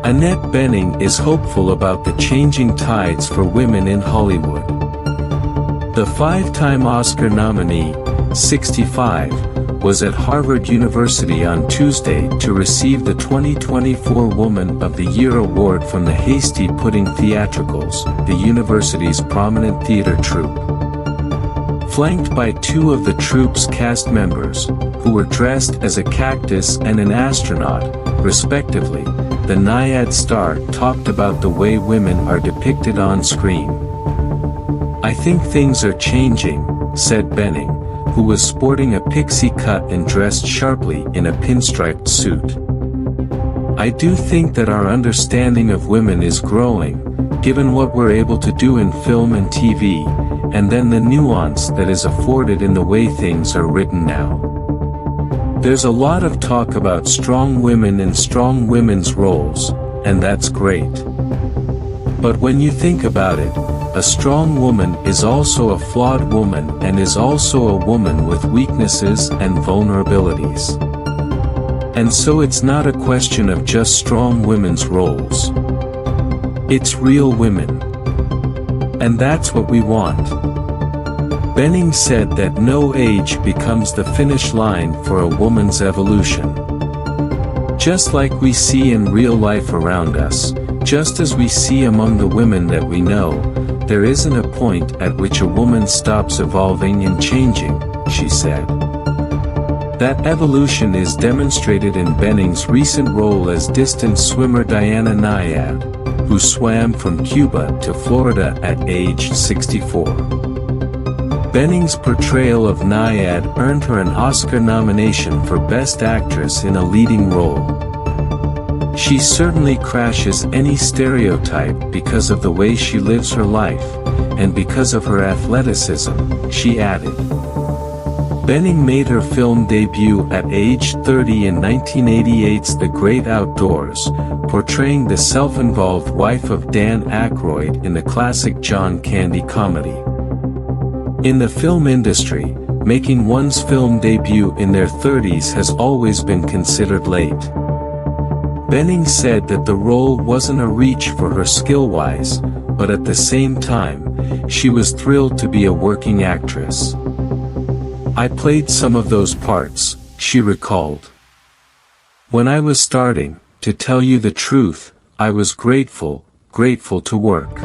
Annette Bening is hopeful about the changing tides for women in Hollywood. The five-time Oscar nominee, 65, was at Harvard University on Tuesday to receive the 2024 Woman of the Year award from the Hasty Pudding Theatricals, the university's prominent theater troupe. Flanked by two of the troupe's cast members, who were dressed as a cactus and an astronaut, respectively, the Naiad star talked about the way women are depicted on screen. "I think things are changing," said Bening, who was sporting a pixie cut and dressed sharply in a pinstriped suit. "I do think that our understanding of women is growing, given what we're able to do in film and TV, and then the nuance that is afforded in the way things are written now. There's a lot of talk about strong women and strong women's roles, and that's great. But when you think about it, a strong woman is also a flawed woman and is also a woman with weaknesses and vulnerabilities. And so it's not a question of just strong women's roles. It's real women. And that's what we want." Bening said that no age becomes the finish line for a woman's evolution. "Just like we see in real life around us, just as we see among the women that we know, there isn't a point at which a woman stops evolving and changing," she said. That evolution is demonstrated in Bening's recent role as distance swimmer Diana Naiad, who swam from Cuba to Florida at age 64. Bening's portrayal of Naiad earned her an Oscar nomination for Best Actress in a Leading Role. "She certainly crashes any stereotype because of the way she lives her life, and because of her athleticism," she added. Bening made her film debut at age 30 in 1988's The Great Outdoors, portraying the self-involved wife of Dan Aykroyd in the classic John Candy comedy. In the film industry, making one's film debut in their 30s has always been considered late. Bening said that the role wasn't a reach for her skill-wise, but at the same time, she was thrilled to be a working actress. "I played some of those parts," she recalled. "When I was starting, to tell you the truth, I was grateful to work."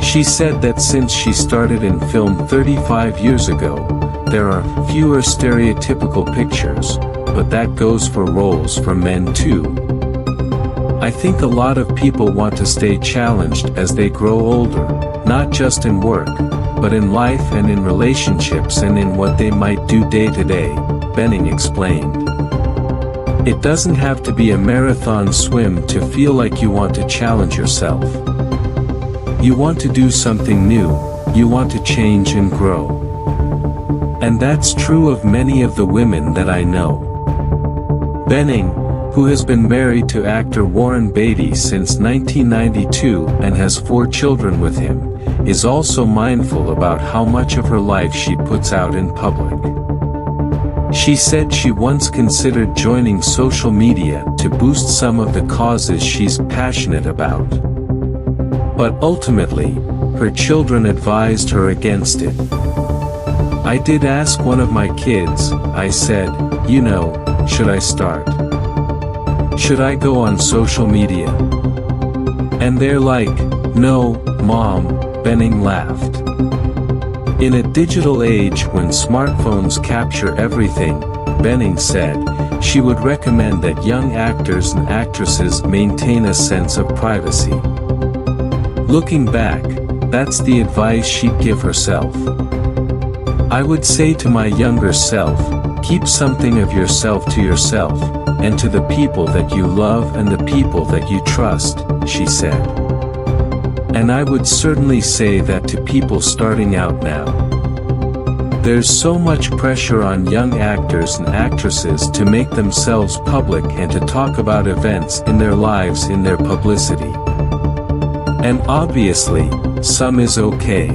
She said that since she started in film 35 years ago, there are fewer stereotypical pictures, but that goes for roles for men too. "I think a lot of people want to stay challenged as they grow older, not just in work, but in life and in relationships and in what they might do day to day," Bening explained. "It doesn't have to be a marathon swim to feel like you want to challenge yourself. You want to do something new, you want to change and grow. And that's true of many of the women that I know." Bening, who has been married to actor Warren Beatty since 1992 and has 4 children with him, is also mindful about how much of her life she puts out in public. She said she once considered joining social media to boost some of the causes she's passionate about. But ultimately, her children advised her against it. "I did ask one of my kids, I said, you know, should I start? Should I go on social media? And they're like, no, Mom," Bening laughed. In a digital age when smartphones capture everything, Bening said, she would recommend that young actors and actresses maintain a sense of privacy. Looking back, that's the advice she'd give herself. "I would say to my younger self, keep something of yourself to yourself, and to the people that you love and the people that you trust," she said. "And I would certainly say that to people starting out now. There's so much pressure on young actors and actresses to make themselves public and to talk about events in their lives in their publicity. And obviously, some is okay.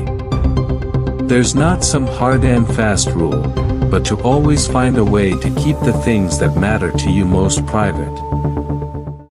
There's not some hard and fast rule, but to always find a way to keep the things that matter to you most private."